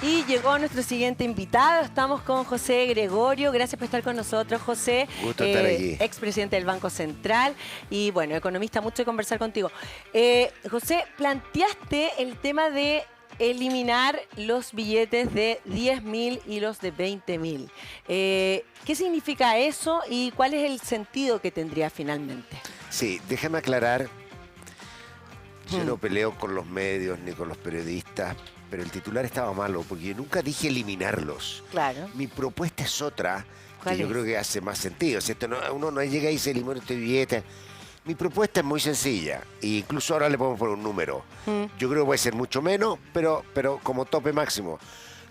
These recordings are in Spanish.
Y llegó nuestro siguiente invitado. Estamos con José Gregorio. Gracias por estar con nosotros, José. Gusto estar aquí. Expresidente del Banco Central y, bueno, economista. Mucho de conversar contigo. José, planteaste el tema de eliminar los billetes de 10.000 y los de 20.000. ¿Qué significa eso y cuál es el sentido que tendría finalmente? Sí, déjame aclarar. Yo no peleo con los medios ni con los periodistas, pero el titular estaba malo porque yo nunca dije eliminarlos. Claro. Mi propuesta es otra, que yo es? creo que hace más sentido. Si esto no, uno no llega y dice elimina este billete. Mi propuesta es muy sencilla, e incluso ahora le podemos poner un número. Yo creo que puede ser mucho menos, pero como tope máximo.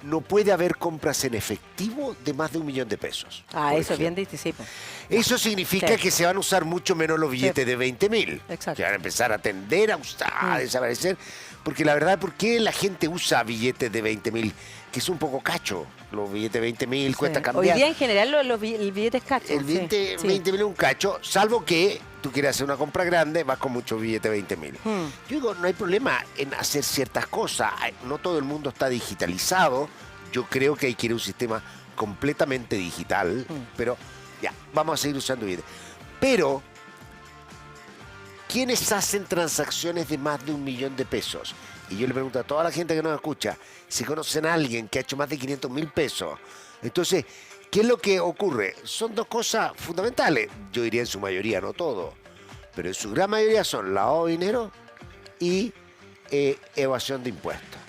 No puede haber compras en efectivo de más de 1 millón de pesos. Ah, eso es bien distinto. Eso significa que se van a usar mucho menos los billetes de 20.000. Exacto. Que van a empezar a tender a usar, a desaparecer. Porque la verdad, ¿por qué la gente usa billetes de 20.000? Que es un poco cacho. Los billetes de 20.000 cuesta cambiar. Hoy día en general el billete es cacho. El billete 20.000 es un cacho, salvo que tú quieras hacer una compra grande, vas con muchos billetes de 20.000. Yo digo, no hay problema en hacer ciertas cosas. No todo el mundo está digitalizado. Yo creo que hay que ir a un sistema completamente digital. Pero ya, vamos a seguir usando billetes. Pero, ¿quiénes hacen transacciones de más de 1 millón de pesos? Y yo le pregunto a toda la gente que nos escucha si conocen a alguien que ha hecho más de 500.000 pesos. Entonces, ¿qué es lo que ocurre? Son dos cosas fundamentales. Yo diría en su mayoría, no todo. Pero en su gran mayoría son lavado de dinero y evasión de impuestos.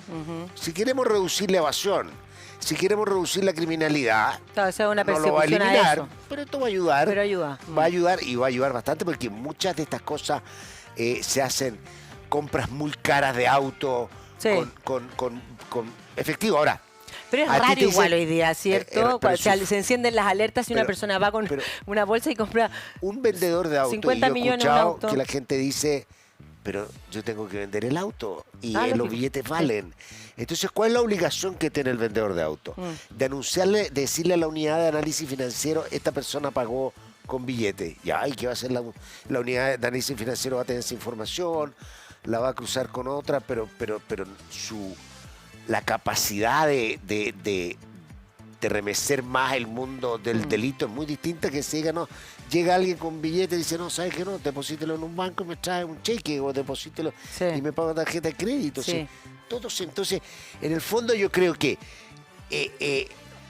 Si queremos reducir la evasión, si queremos reducir la criminalidad, claro, esa es una no lo va a persecución eliminar, eso. pero esto va a ayudar. Pero ayuda. Va a ayudar y va a ayudar bastante porque muchas de estas cosas se hacen compras muy caras de auto con efectivo. Ahora, pero es raro igual hoy día, ¿cierto? Se encienden las alertas si una persona va con una bolsa y compra un vendedor de auto. 50 y yo he millones escuchado un auto. que la gente dice, pero yo tengo que vender el auto y los billetes valen. Entonces, ¿cuál es la obligación que tiene el vendedor de auto? De anunciarle, decirle a la unidad de análisis financiero, esta persona pagó con billete. Ya, ¿y qué va a hacer la unidad de análisis financiero? Va a tener esa información, la va a cruzar con otra, pero la capacidad de remecer más el mundo del delito es muy distinta que si diga, no, llega alguien con billete y dice, no, ¿sabes qué? No, deposítelo en un banco y me trae un cheque o deposítelo y me pago tarjeta de crédito. Sí. Todos, entonces, en el fondo yo creo que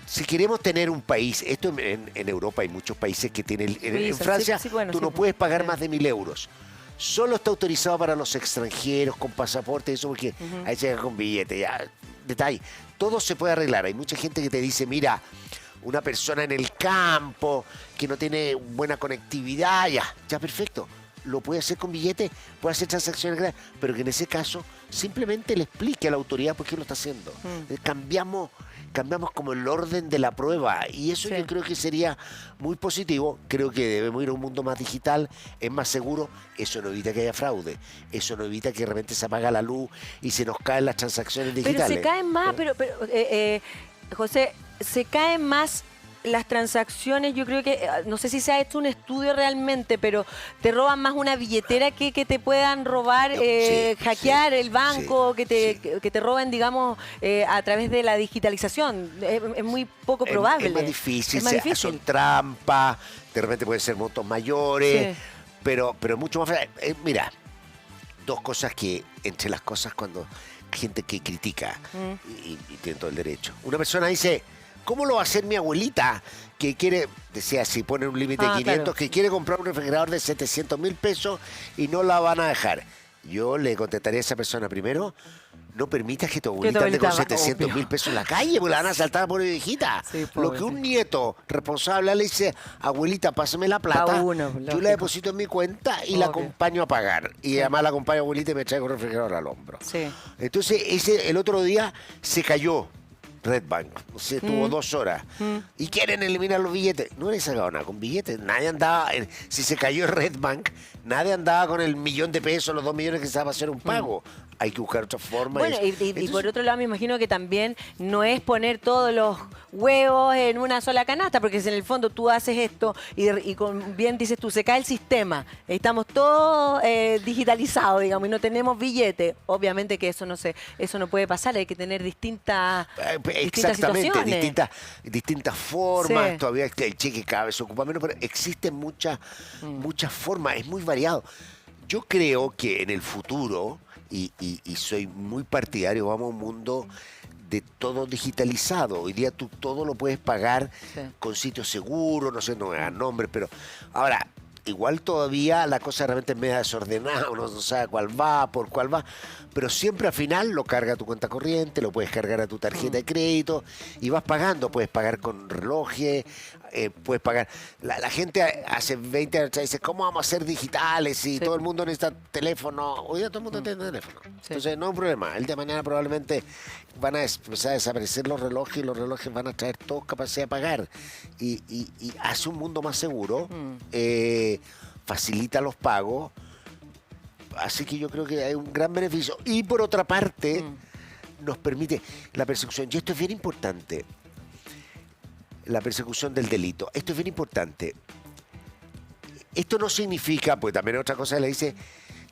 si queremos tener un país, esto en Europa hay muchos países que tienen, en Francia tú no puedes pagar más de 1.000 euros. Solo está autorizado para los extranjeros con pasaporte, eso porque ahí llega con billete, ya, detalle. Todo se puede arreglar. Hay mucha gente que te dice, mira, una persona en el campo que no tiene buena conectividad, ya perfecto. Lo puede hacer con billete, puede hacer transacciones grandes, pero que en ese caso simplemente le explique a la autoridad por qué lo está haciendo. Cambiamos como el orden de la prueba y eso yo creo que sería muy positivo. Creo que debemos ir a un mundo más digital, es más seguro. Eso no evita que haya fraude, eso no evita que de repente se apaga la luz y se nos caen las transacciones digitales. Pero se caen más, José, se caen más las transacciones. Yo creo que, no sé si se ha hecho un estudio realmente, pero te roban más una billetera que te puedan robar, hackear el banco, que te roben, digamos, a través de la digitalización. Es muy poco probable. Es más difícil, son trampas, de repente pueden ser montos mayores, pero mucho más... mira, dos cosas que, entre las cosas cuando gente que critica, y tiene todo el derecho. Una persona dice, ¿cómo lo va a hacer mi abuelita que quiere, decía así, poner un límite de 500, que quiere comprar un refrigerador de 700.000 pesos y no la van a dejar? Yo le contestaría a esa persona primero, no permitas que tu abuelita ande con 700.000 pesos en la calle, porque la van a saltar por viejita. Lo que un nieto responsable le dice, abuelita, pásame la plata, yo la deposito en mi cuenta y la acompaño a pagar. Y además la acompaño a abuelita y me traigo un refrigerador al hombro. Entonces, el otro día se cayó Redbank, no sé, tuvo 2 horas. Y quieren eliminar los billetes. No le sacado nada con billetes. Nadie andaba, si se cayó el Redbank, nadie andaba con el 1.000.000 de pesos, los 2 millones que se va a hacer un pago. Hay que buscar otra forma. Bueno, y por otro lado me imagino que también no es poner todos los huevos en una sola canasta, porque si en el fondo tú haces esto y bien dices tú, se cae el sistema, estamos todos digitalizados, digamos, y no tenemos billetes, obviamente que eso no puede pasar, hay que tener distintas Exactamente, situaciones. distintas formas. Sí. Todavía el cheque cada vez ocupa menos, pero existen muchas formas, es muy variado. Yo creo que en el futuro, y soy muy partidario, vamos a un mundo de todo digitalizado. Hoy día tú todo lo puedes pagar con sitios seguros, no sé, no me dan nombres, pero ahora, igual todavía la cosa realmente es media desordenada, uno no sabe cuál va, por cuál va, pero siempre al final lo carga a tu cuenta corriente, lo puedes cargar a tu tarjeta de crédito y vas pagando, puedes pagar con relojes, puedes pagar. La gente hace 20 años dice, ¿cómo vamos a ser digitales si todo el mundo necesita teléfono? Hoy día todo el mundo tiene teléfono. Entonces no hay un problema. El de mañana probablemente van a empezar a desaparecer los relojes y los relojes van a traer toda capacidad de pagar. Y hace un mundo más seguro, facilita los pagos. Así que yo creo que hay un gran beneficio. Y por otra parte, nos permite la persecución. Y esto es bien importante. La persecución del delito. Esto es bien importante. Esto no significa, pues también otra cosa le dice,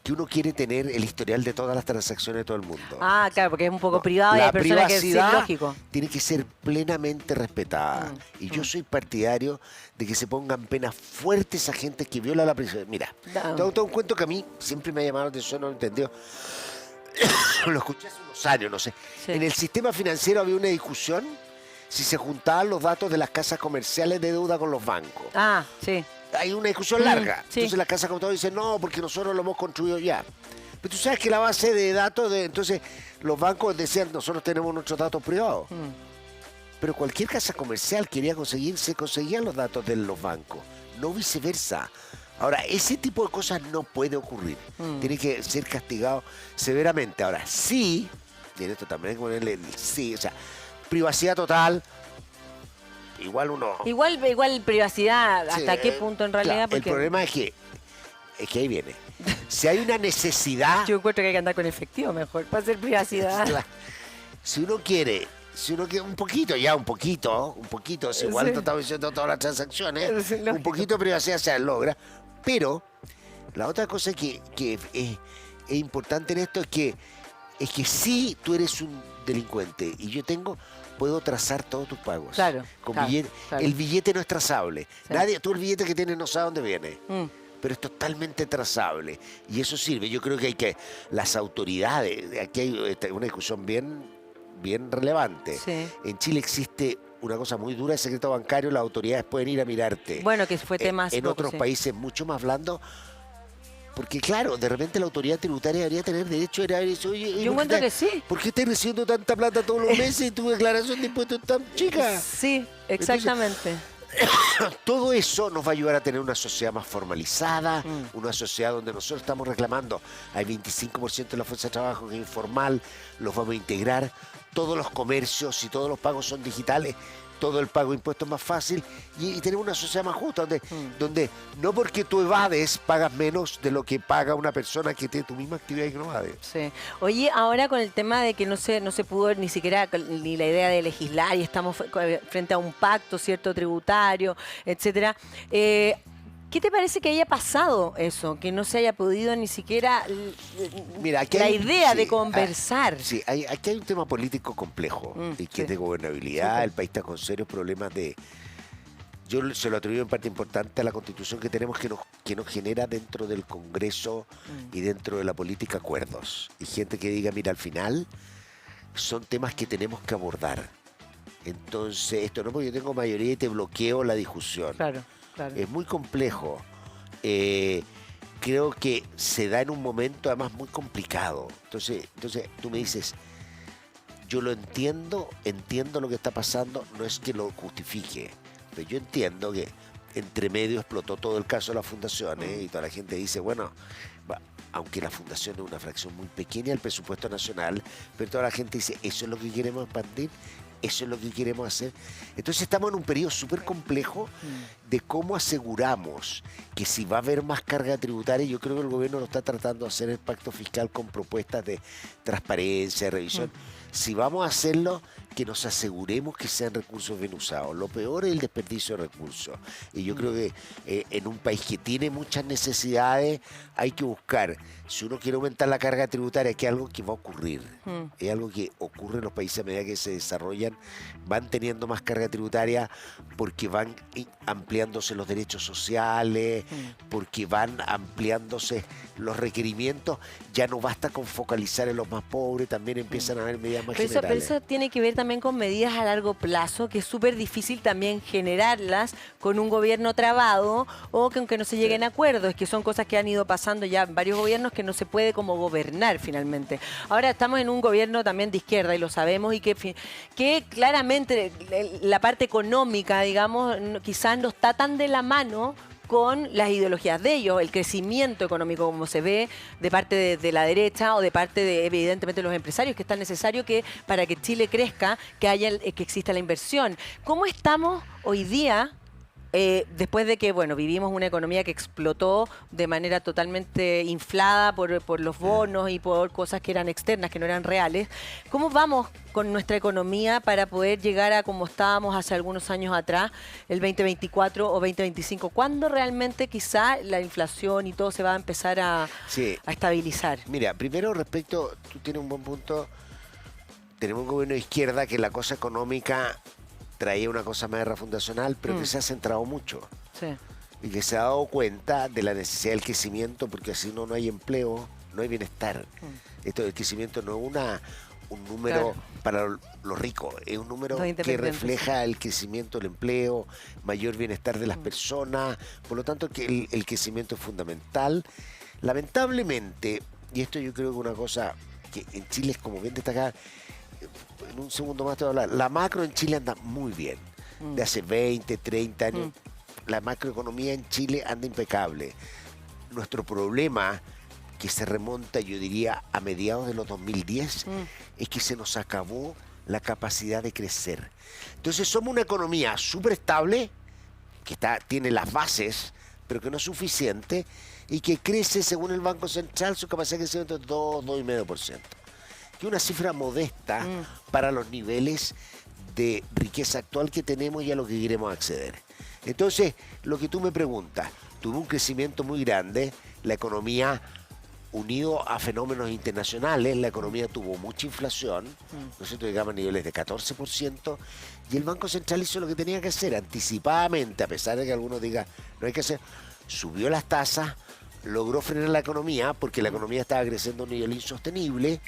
que uno quiere tener el historial de todas las transacciones de todo el mundo. Ah, claro, porque es un poco privado y La hay personas que sí, es privacidad lógico. tiene que ser plenamente respetada. Y yo soy partidario de que se pongan penas fuertes a gente que viola la privacidad. Mira, te hago todo un cuento que a mí siempre me ha llamado la atención, no lo entendí. Lo escuché hace unos años, no sé. Sí. En el sistema financiero había una discusión si se juntaban los datos de las casas comerciales de deuda con los bancos. Ah, sí. Hay una discusión larga. Sí. Entonces la casa contadora dice, no, porque nosotros lo hemos construido ya. Pero tú sabes que la base de datos, entonces los bancos decían, nosotros tenemos nuestros datos privados. Pero cualquier casa comercial quería se conseguían los datos de los bancos, no viceversa. Ahora, ese tipo de cosas no puede ocurrir. Tiene que ser castigado severamente. Ahora, sí, y en esto también hay que ponerle el sí, o sea, privacidad total. Igual privacidad, ¿hasta qué punto en realidad? Claro, Porque el problema es que ahí viene. Si hay una necesidad... yo encuentro que hay que andar con efectivo mejor, para hacer privacidad. Claro, si uno quiere un poquito, si igual no estamos diciendo todas las transacciones, Sí, un poquito de privacidad se logra, pero la otra cosa que es importante en esto es que si tú eres un delincuente y yo puedo trazar todos tus pagos. Claro, Con claro, billete. claro. El billete no es trazable. Sí. Tú el billete que tienes no sabes dónde viene. Pero es totalmente trazable. Y eso sirve. Yo creo que las autoridades, aquí hay una discusión bien relevante. Sí. En Chile existe una cosa muy dura de secreto bancario, las autoridades pueden ir a mirarte. Bueno, que fue tema hace en poco, otros sí. países mucho más blando. Porque claro, de repente la autoridad tributaria debería tener derecho a ir a ver eso. Oye, Yo encuentro que sí. ¿por qué estás recibiendo tanta plata todos los meses y tu declaración de impuestos es tan chica? Sí, exactamente. Todo eso nos va a ayudar a tener una sociedad más formalizada, una sociedad donde nosotros estamos reclamando. Hay 25% de la fuerza de trabajo que es informal, los vamos a integrar. Todos los comercios y todos los pagos son digitales, todo el pago de impuestos es más fácil y tenemos una sociedad más justa donde no porque tú evades pagas menos de lo que paga una persona que tiene tu misma actividad y que no evade. Sí. Oye, ahora con el tema de que no se pudo ni siquiera ni la idea de legislar y estamos frente a un pacto, cierto, tributario, etcétera. ¿Qué te parece que haya pasado eso? Que no se haya podido ni siquiera Mira, aquí la idea de conversar. Sí, aquí hay un tema político complejo y que es de gobernabilidad. Sí, el país está con serios problemas de... Yo se lo atribuyo en parte importante a la Constitución que tenemos que nos genera dentro del Congreso y dentro de la política acuerdos. Y gente que diga, mira, al final son temas que tenemos que abordar. Entonces, esto no, porque yo tengo mayoría y te bloqueo la discusión. Claro, claro. Es muy complejo. Creo que se da en un momento además muy complicado. Entonces tú me dices, yo lo entiendo lo que está pasando, no es que lo justifique, pero yo entiendo que entre medio explotó todo el caso de las fundaciones y toda la gente dice, bueno, aunque la fundación es una fracción muy pequeña del presupuesto nacional, pero toda la gente dice, eso es lo que queremos expandir, eso es lo que queremos hacer. Entonces estamos en un periodo súper complejo de cómo aseguramos que si va a haber más carga tributaria, yo creo que el gobierno lo está tratando de hacer el pacto fiscal con propuestas de transparencia, revisión. Si vamos a hacerlo, que nos aseguremos que sean recursos bien usados. Lo peor es el desperdicio de recursos. Y yo creo que en un país que tiene muchas necesidades hay que buscar, si uno quiere aumentar la carga tributaria, que es algo que va a ocurrir. Es algo que ocurre en los países a medida que se desarrollan, van teniendo más carga tributaria porque van ampliándose los derechos sociales, porque van ampliándose los requerimientos. Ya no basta con focalizar en los más pobres, también empiezan a haber medidas más Pero generales. eso tiene que ver también con medidas a largo plazo, que es súper difícil también generarlas con un gobierno trabado o que aunque no se lleguen a acuerdos, que son cosas que han ido pasando ya en varios gobiernos que no se puede como gobernar finalmente. Ahora estamos en un gobierno también de izquierda y lo sabemos y que claramente la parte económica, digamos, quizás no está tan de la mano con las ideologías de ellos, el crecimiento económico como se ve de parte de la derecha o de parte de, evidentemente, los empresarios, que es tan necesario que para que Chile crezca, que exista la inversión. ¿Cómo estamos hoy día? Después de que, bueno, vivimos una economía que explotó de manera totalmente inflada por los bonos y por cosas que eran externas, que no eran reales, ¿cómo vamos con nuestra economía para poder llegar a como estábamos hace algunos años atrás, el 2024 o 2025? ¿Cuándo realmente quizá la inflación y todo se va a empezar a estabilizar? Mira, primero respecto, tú tienes un buen punto, tenemos un gobierno de izquierda que la cosa económica traía una cosa más fundacional, pero que se ha centrado mucho. Sí. Y que se ha dado cuenta de la necesidad del crecimiento, porque así no hay empleo, no hay bienestar. Esto del crecimiento no es un número para los ricos, es un número que refleja el crecimiento del empleo, mayor bienestar de las personas, por lo tanto que el crecimiento es fundamental. Lamentablemente, y esto yo creo que es una cosa que en Chile es como bien destacada, en un segundo más te voy a hablar. La macro en Chile anda muy bien. De hace 20, 30 años, la macroeconomía en Chile anda impecable. Nuestro problema, que se remonta, yo diría, a mediados de los 2010, es que se nos acabó la capacidad de crecer. Entonces somos una economía súper estable, que tiene las bases, pero que no es suficiente, y que crece, según el Banco Central, su capacidad de crecimiento es 2, 2,5%. Que es una cifra modesta para los niveles de riqueza actual que tenemos y a lo que queremos acceder. Entonces, lo que tú me preguntas, tuvo un crecimiento muy grande, la economía, unido a fenómenos internacionales, la economía tuvo mucha inflación, nosotros llegamos a niveles de 14%, y el Banco Central hizo lo que tenía que hacer, anticipadamente, a pesar de que algunos digan, no hay que hacer, subió las tasas, logró frenar la economía, porque la economía estaba creciendo a un nivel insostenible,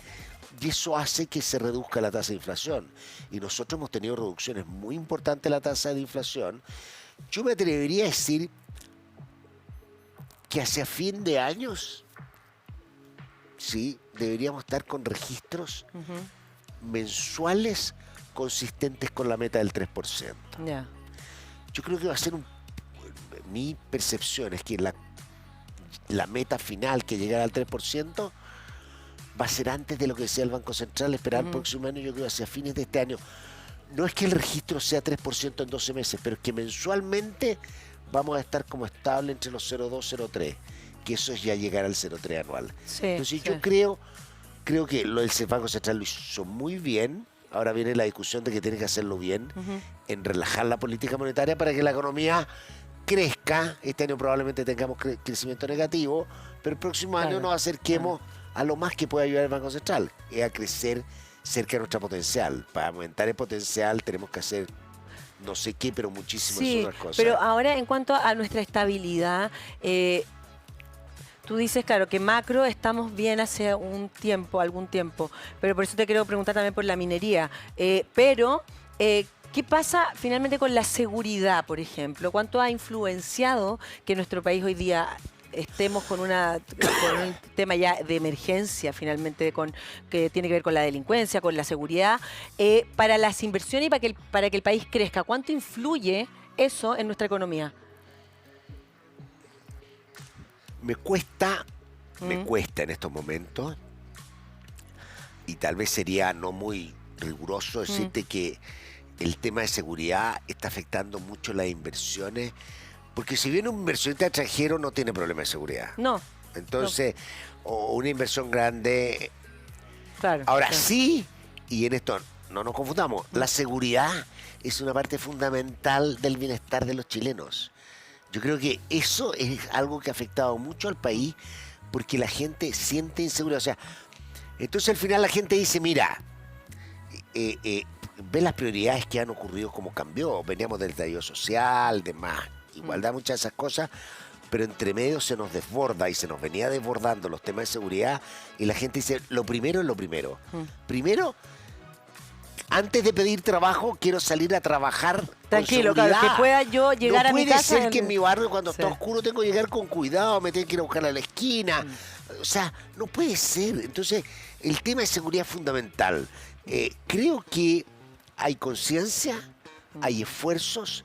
y eso hace que se reduzca la tasa de inflación. Y nosotros hemos tenido reducciones muy importantes en la tasa de inflación. Yo me atrevería a decir que hacia fin de años, sí, deberíamos estar con registros mensuales consistentes con la meta del 3%. Yo creo que va a ser mi percepción es que la meta final, que llegará al 3%, va a ser antes de lo que decía el Banco Central, esperar el próximo año, yo creo hacia fines de este año. No es que el registro sea 3% en 12 meses, pero es que mensualmente vamos a estar como estable entre los 0,2 y 0,3, que eso es ya llegar al 0,3 anual. Entonces yo creo que lo del Banco Central lo hizo muy bien. Ahora viene la discusión de que tiene que hacerlo bien en relajar la política monetaria para que la economía crezca. Este año probablemente tengamos crecimiento negativo, pero el próximo año nos acerquemos a lo más que puede ayudar el Banco Central, es a crecer cerca de nuestro potencial. Para aumentar el potencial tenemos que hacer no sé qué, pero muchísimas otras cosas. Pero ahora en cuanto a nuestra estabilidad, tú dices, claro, que macro estamos bien hace algún tiempo, pero por eso te quiero preguntar también por la minería. ¿Qué pasa finalmente con la seguridad, por ejemplo? ¿Cuánto ha influenciado que nuestro país hoy día estemos con un tema ya de emergencia finalmente que tiene que ver con la delincuencia, con la seguridad, para las inversiones y para que el país crezca? ¿Cuánto influye eso en nuestra economía? Me cuesta me cuesta en estos momentos, y tal vez sería no muy riguroso decirte que el tema de seguridad está afectando mucho las inversiones, porque si viene un inversionista extranjero no tiene problema de seguridad. No. Entonces, o una inversión grande. Claro. Ahora claro. sí, y en esto no nos confundamos, la seguridad es una parte fundamental del bienestar de los chilenos. Yo creo que eso es algo que ha afectado mucho al país, porque la gente siente inseguridad. O sea, entonces al final la gente dice, mira, ve las prioridades que han ocurrido, cómo cambió. Veníamos del estallido social, demás, igualdad, muchas de esas cosas, pero entre medio se nos desborda y se nos venía desbordando los temas de seguridad, y la gente dice, lo primero es lo primero. Primero, antes de pedir trabajo, quiero salir a trabajar Tranquilo, con seguridad. claro, que pueda yo llegar a mi casa. No puede ser que en mi barrio, cuando Sí. está oscuro, tengo que llegar con cuidado, me tengo que ir a buscar a la esquina. O sea, no puede ser. Entonces, el tema de seguridad es fundamental. Creo que hay conciencia, hay esfuerzos.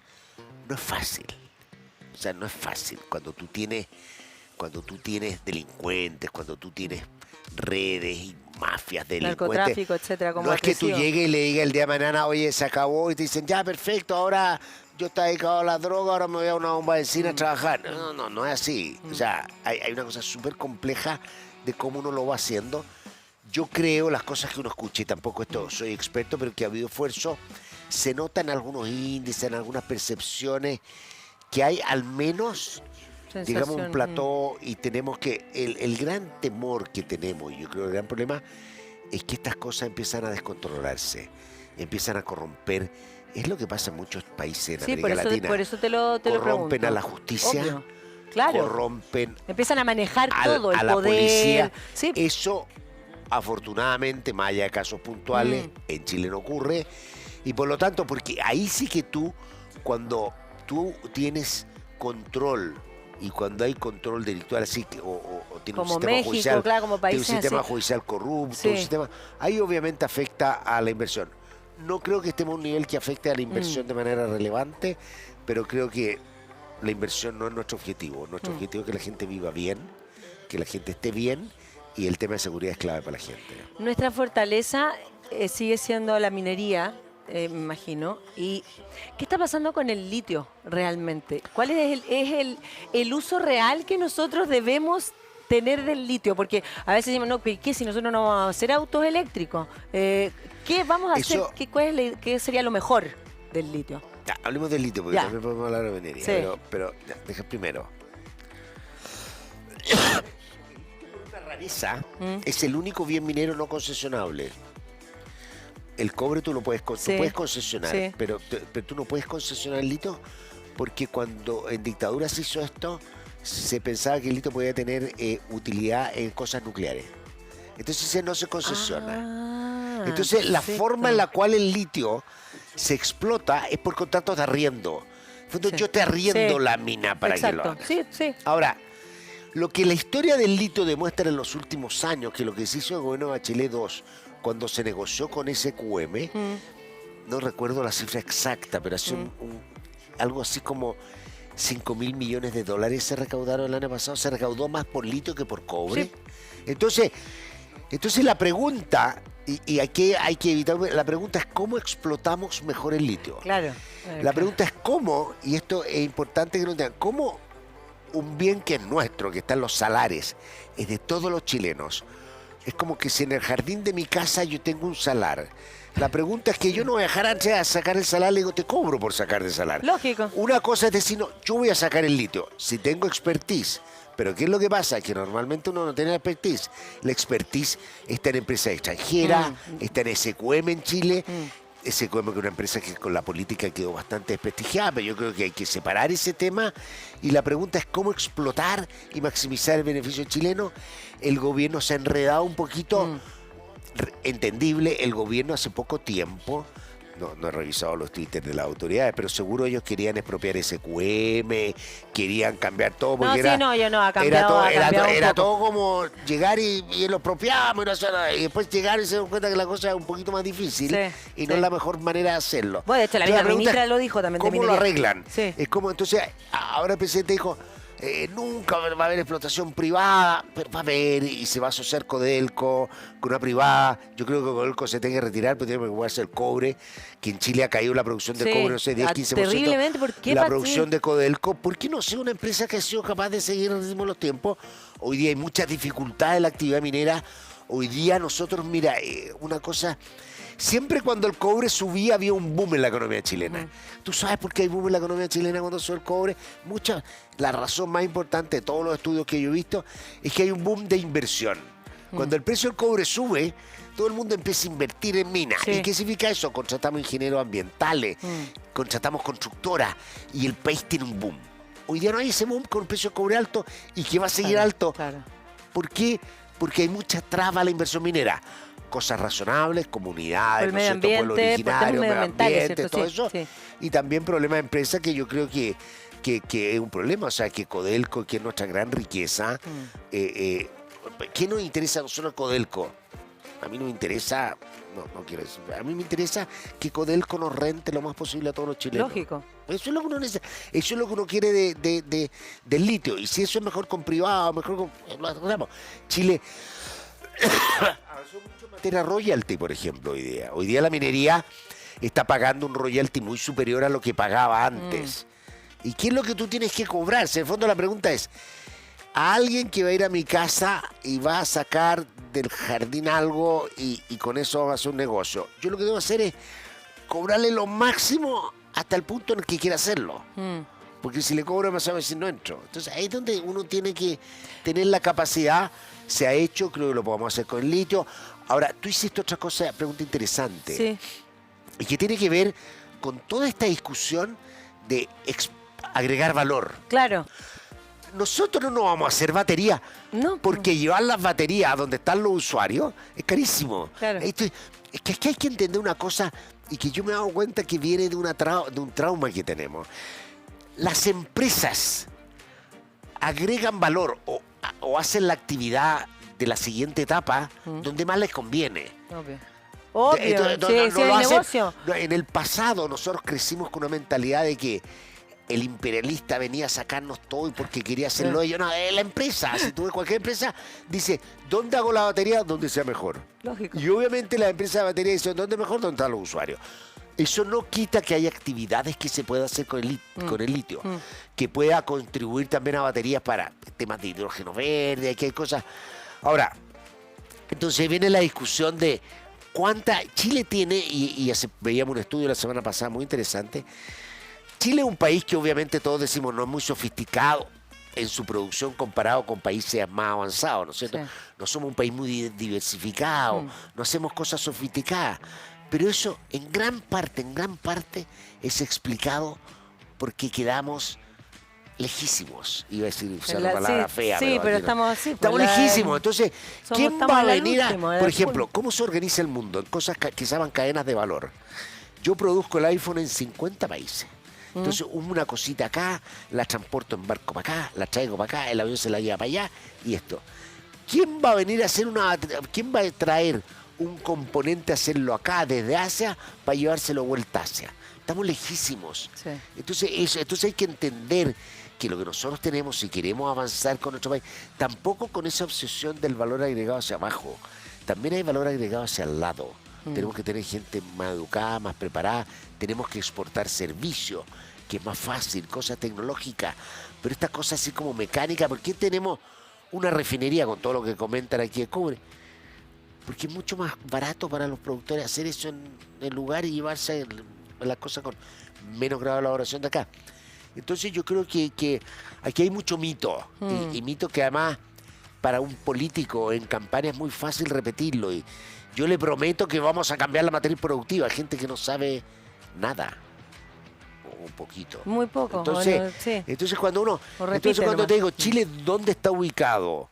No es fácil. O sea, no es fácil cuando tú tienes delincuentes, cuando tú tienes redes y mafias delincuentes. Narcotráfico, etcétera, como no es que tú agresivo. llegues y le digas el día de mañana, oye, se acabó, y te dicen, ya, perfecto, ahora yo estoy dedicado a la droga, ahora me voy a una bomba de benzina a trabajar. No es así. O sea, hay una cosa súper compleja de cómo uno lo va haciendo. Yo creo, las cosas que uno escucha, y tampoco esto soy experto, pero que ha habido esfuerzo, se notan algunos índices, en algunas percepciones, que hay al menos, digamos, un plató, y tenemos que, el gran temor que tenemos, y yo creo que el gran problema, es que estas cosas empiezan a descontrolarse, empiezan a corromper. Es lo que pasa en muchos países en Sí, América Latina. por eso te lo pregunto. Corrompen a la justicia, Obvio. Claro. corrompen Empiezan a manejar todo, el a la poder. policía. Sí. Eso, afortunadamente, más allá de casos puntuales, en Chile no ocurre. Y por lo tanto, porque ahí sí que tú, cuando tú tienes control, y cuando hay control delictual, así que, o tiene un Como sistema México, judicial, claro, como tiene un países sistema así. judicial corrupto, Sí. un sistema, ahí obviamente afecta a la inversión. No creo que estemos a un nivel que afecte a la inversión de manera relevante, pero creo que la inversión no es nuestro objetivo. Nuestro objetivo es que la gente viva bien, que la gente esté bien, y el tema de seguridad es clave para la gente. Nuestra fortaleza sigue siendo la minería, me imagino. ¿Y qué está pasando con el litio realmente? ¿Cuál es el uso real que nosotros debemos tener del litio? Porque a veces decimos, no, ¿qué si nosotros no vamos a hacer autos eléctricos? ¿Qué vamos a hacer? Eso- ¿Qué sería lo mejor del litio? Ya, hablemos del litio, porque Ya. también podemos hablar de minería. Sí. Pero ya, deja primero. Una rareza, es el único bien minero no concesionable. El cobre tú lo puedes, tú Sí. puedes concesionar, Sí. pero tú no puedes concesionar el litio, porque cuando en dictadura se hizo esto, se pensaba que el litio podía tener utilidad en cosas nucleares. Entonces no se concesiona. Entonces, la forma en la cual el litio se explota es por contratos de arriendo. Entonces, Sí. yo te arriendo Sí. la mina para que lo Exacto. hagas. Sí, sí. Ahora, lo que la historia del litio demuestra en los últimos años, que lo que se hizo en el gobierno de Bachelet II, cuando se negoció con SQM, no recuerdo la cifra exacta, pero hace algo así como 5.000 millones de dólares se recaudaron el año pasado. Se recaudó más por litio que por cobre. Sí. Entonces la pregunta, y aquí hay que evitar, la pregunta es cómo explotamos mejor el litio. Claro. La pregunta es cómo, y esto es importante que lo entiendan, cómo un bien que es nuestro, que está en los salares, es de todos los chilenos. Es como que si en el jardín de mi casa yo tengo un salar. La pregunta es que yo no voy a dejar antes de sacar el salar, le digo, te cobro por sacar el salar. Lógico. Una cosa es decir, no, yo voy a sacar el litio, si tengo expertise. Pero ¿qué es lo que pasa? Que normalmente uno no tiene expertise. La expertise está en empresas extranjeras, está en SQM en Chile. SQM que es una empresa que con la política quedó bastante desprestigiada, pero yo creo que hay que separar ese tema. Y la pregunta es cómo explotar y maximizar el beneficio chileno. El gobierno se ha enredado un poquito. Entendible, el gobierno hace poco tiempo, no he revisado los twitters de las autoridades, pero seguro ellos querían expropiar SQM, querían cambiar todo, porque No, sí, no, yo no, ha cambiado, era un poco. todo como llegar y lo expropiamos y, no hacer nada, y después llegar y se dan cuenta que la cosa es un poquito más difícil, Sí, y no sí. es la mejor manera de hacerlo. Bueno, de hecho, la Entonces, misma pregunta ministra es, lo dijo también de ¿cómo lo minería. arreglan? Sí. Es como, entonces, ahora el presidente dijo, nunca va a haber explotación privada, pero va a haber y se va a asociar Codelco con una privada. Yo creo que Codelco se tiene que retirar, pero tiene que preocuparse el cobre, que en Chile ha caído la producción de Sí, cobre, no sé, 10, 15%. terriblemente. ¿Por qué, La Pati? producción de Codelco, ¿por qué no sea una empresa que ha sido capaz de seguir el ritmo de los tiempos? Hoy día hay muchas dificultades en la actividad minera. Hoy día nosotros, mira, una cosa... Siempre cuando el cobre subía había un boom en la economía chilena. ¿Tú sabes por qué hay boom en la economía chilena cuando sube el cobre? La razón más importante de todos los estudios que yo he visto es que hay un boom de inversión. Cuando el precio del cobre sube, todo el mundo empieza a invertir en minas. Sí. ¿Y qué significa eso? Contratamos ingenieros ambientales, contratamos constructoras y el país tiene un boom. Hoy día no hay ese boom con el precio del cobre alto y que va a seguir alto. Claro. ¿Por qué? Porque hay mucha traba a la inversión minera. Cosas razonables, comunidades, Por el ¿no es cierto? Pueblo por temas originario, medio medioambientales, ambiente, ¿cierto? todo Sí, eso. sí. Y también problemas de empresa que yo creo que es un problema. O sea, que Codelco, que es nuestra gran riqueza, ¿qué nos interesa a nosotros Codelco? A mí no me interesa, no quiero decir, a mí me interesa que Codelco nos rente lo más posible a todos los chilenos. Lógico. Eso es lo que uno necesita, eso es lo que uno quiere del litio. Y si eso es mejor con privado, mejor con... Lo arreglamos. Chile avanzó mucho en materia royalty, por ejemplo, hoy día. Hoy día la minería está pagando un royalty muy superior a lo que pagaba antes. ¿Y qué es lo que tú tienes que cobrar? Si en el fondo la pregunta es, a alguien que va a ir a mi casa y va a sacar del jardín algo y con eso va a hacer un negocio, yo lo que debo hacer es cobrarle lo máximo hasta el punto en el que quiera hacerlo. Porque si le cobro demasiado, a veces no entro. Entonces ahí es donde uno tiene que tener la capacidad. Se ha hecho, creo que lo podemos hacer con el litio. Ahora, tú hiciste otra cosa, pregunta interesante. Sí. Y que tiene que ver con toda esta discusión de agregar valor. Claro. Nosotros no vamos a hacer batería. No. Porque llevar las baterías a donde están los usuarios es carísimo. Claro. Es que aquí hay que entender una cosa y que yo me he dado cuenta que viene de un trauma que tenemos. Las empresas agregan valor o hacen la actividad de la siguiente etapa donde más les conviene. Obvio. Obvio. Entonces, Sí, lo el hacen. negocio. En el pasado nosotros crecimos con una mentalidad de que el imperialista venía a sacarnos todo y porque quería hacerlo ellos. No, la empresa, si tú ves cualquier empresa, dice, ¿dónde hago la batería? Donde sea mejor. Lógico. Y obviamente la empresa de batería dice, ¿dónde mejor? ¿Dónde están los usuarios? Eso no quita que haya actividades que se pueda hacer con el litio, que pueda contribuir también a baterías para temas de hidrógeno verde, que hay cosas. Ahora, entonces viene la discusión de cuánta... Chile tiene, y veíamos un estudio la semana pasada muy interesante, Chile es un país que obviamente todos decimos no es muy sofisticado en su producción comparado con países más avanzados, ¿no es cierto? Sí. No somos un país muy diversificado, no hacemos cosas sofisticadas. Pero eso en gran parte es explicado porque quedamos lejísimos. Iba a decir usar una palabra fea. Sí, pero no. estamos así. Estamos lejísimos. Entonces, ¿quién estamos va a a la venir a...? última, Por ejemplo, ¿cómo se organiza el mundo en cosas que se llaman cadenas de valor? Yo produzco el iPhone en 50 países. Entonces, una cosita acá, la transporto en barco para acá, la traigo para acá, el avión se la lleva para allá y esto. ¿Quién va a venir a hacer ¿Quién va a traer un componente a hacerlo acá desde Asia para llevárselo vuelta a Asia? Estamos lejísimos. Sí. Entonces hay que entender que lo que nosotros tenemos, si queremos avanzar con nuestro país, tampoco con esa obsesión del valor agregado hacia abajo, también hay valor agregado hacia el lado. Tenemos que tener gente más educada, más preparada, tenemos que exportar servicios, que es más fácil, cosas tecnológicas, pero estas cosas así como mecánica, ¿por qué tenemos una refinería con todo lo que comentan aquí de cobre? Porque es mucho más barato para los productores hacer eso en el lugar y llevarse las cosas con menos grado de elaboración de acá. Entonces yo creo que aquí hay mucho mito, y mito que además para un político en campaña es muy fácil repetirlo. Y yo le prometo que vamos a cambiar la materia productiva. Hay gente que no sabe nada. O un poquito. Muy poco. Entonces, bueno, sí. entonces cuando nomás. te digo, Chile, ¿dónde está ubicado?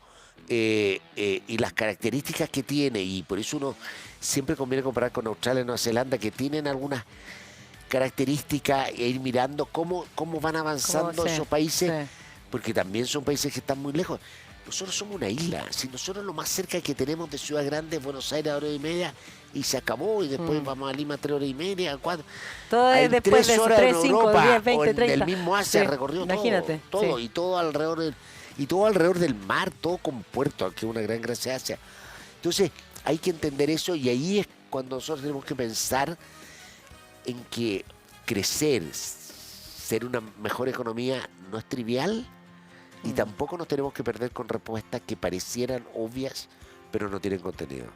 Y las características que tiene, y por eso uno siempre conviene comparar con Australia y Nueva Zelanda, que tienen algunas características, e ir mirando cómo van avanzando esos países, porque también son países que están muy lejos. nosotros somos una isla. Si nosotros lo más cerca que tenemos de Ciudad Grande es Buenos Aires a 1 hora y media y se acabó, y después vamos a Lima 3 horas y media, 4. Todo es después de 3, 5, 10, 20, o en 30. el mismo Asia Sí, recorrió imagínate, todo, sí. y todo alrededor del mar, todo con puerto, que es una gran gracia de Asia. Entonces, hay que entender eso, y ahí es cuando nosotros tenemos que pensar en que crecer, ser una mejor economía no es trivial, y tampoco nos tenemos que perder con respuestas que parecieran obvias, pero no tienen contenido.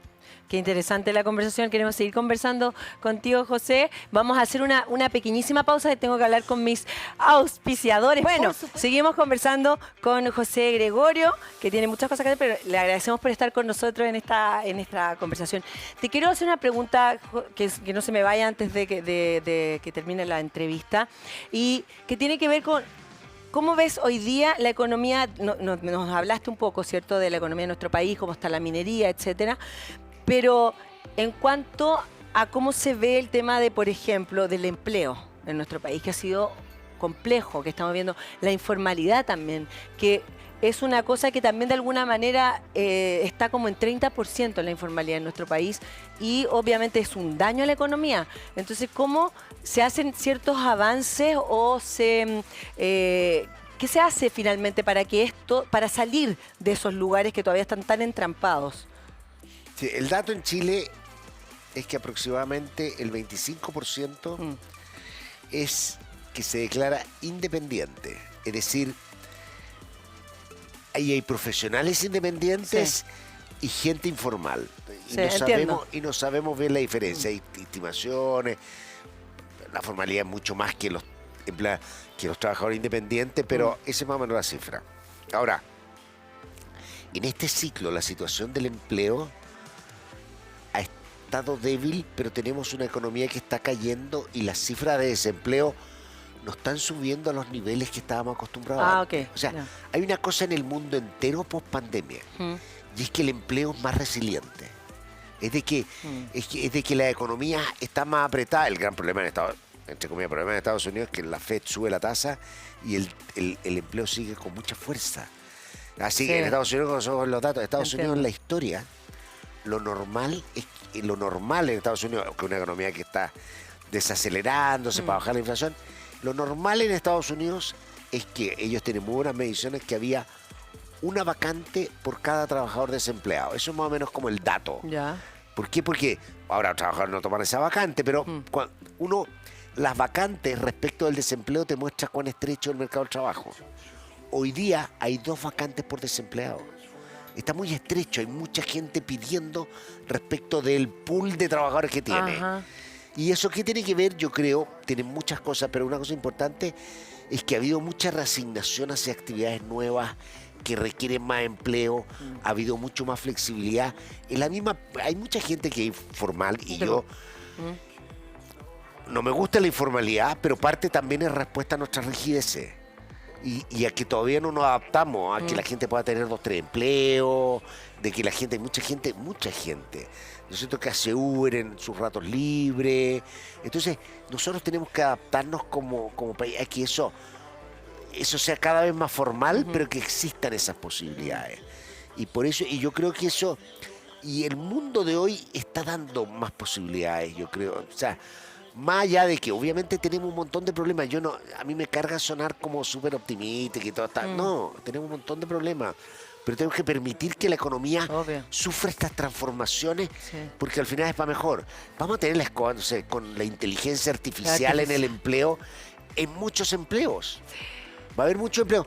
Qué interesante la conversación. Queremos seguir conversando contigo, José. Vamos a hacer una pequeñísima pausa que tengo que hablar con mis auspiciadores. Bueno, seguimos conversando con José Gregorio, que tiene muchas cosas que hacer, pero le agradecemos por estar con nosotros en esta conversación. Te quiero hacer una pregunta que no se me vaya antes de que termine la entrevista, y que tiene que ver con ¿cómo ves hoy día la economía? Nos hablaste un poco, ¿cierto?, de la economía de nuestro país, cómo está la minería, etcétera. Pero en cuanto a cómo se ve el tema de, por ejemplo, del empleo en nuestro país, que ha sido complejo, que estamos viendo la informalidad también, que es una cosa que también de alguna manera está como en 30% la informalidad en nuestro país, y obviamente es un daño a la economía. Entonces, ¿cómo se hacen ciertos avances o qué se hace finalmente para salir de esos lugares que todavía están tan entrampados? Sí, el dato en Chile es que aproximadamente el 25% es que se declara independiente. Es decir, ahí hay profesionales independientes y gente informal. Y no sabemos ver la diferencia. Hay estimaciones. La formalidad es mucho más que los trabajadores independientes, pero esa es más o menos la cifra. Ahora, en este ciclo, la situación del empleo ha estado débil, pero tenemos una economía que está cayendo y las cifras de desempleo no están subiendo a los niveles que estábamos acostumbrados antes. O sea, hay una cosa en el mundo entero post pandemia, y es que el empleo es más resiliente. Es de que la economía está más apretada. El gran problema problema en Estados Unidos es que la Fed sube la tasa y el empleo sigue con mucha fuerza. Así que en Estados Unidos, cuando somos los datos de Estados Unidos en la historia, lo normal en Estados Unidos, que es una economía que está desacelerándose para bajar la inflación, lo normal en Estados Unidos es que ellos tienen muy buenas mediciones, que había una vacante por cada trabajador desempleado. Eso es más o menos como el dato. Ya. ¿Por qué? Porque ahora los trabajadores no toman esa vacante, pero las vacantes respecto del desempleo te muestra cuán estrecho es el mercado del trabajo. Hoy día hay 2 vacantes por desempleado. Está muy estrecho, hay mucha gente pidiendo respecto del pool de trabajadores que tiene. Ajá. ¿Y eso qué tiene que ver? Yo creo, tiene muchas cosas, pero una cosa importante es que ha habido mucha reasignación hacia actividades nuevas que requieren más empleo, ha habido mucho más flexibilidad. Hay mucha gente que es informal, y yo no me gusta la informalidad, pero parte también es respuesta a nuestras rigideces. Y a que todavía no nos adaptamos a que la gente pueda tener 2, 3 empleos, de que la gente, mucha gente, ¿no es cierto?, que hace Uber en sus ratos libres. Entonces, nosotros tenemos que adaptarnos como país a que eso sea cada vez más formal, pero que existan esas posibilidades. Y por eso, y yo creo que eso, y el mundo de hoy está dando más posibilidades, yo creo. O sea, más allá de que obviamente tenemos un montón de problemas, a mí me carga sonar como súper optimista, que todo está. No, tenemos un montón de problemas, pero tenemos que permitir que la economía sufra estas transformaciones, porque al final es para mejor. Vamos a tener con la inteligencia artificial en el empleo, en muchos empleos. Va a haber mucho empleo.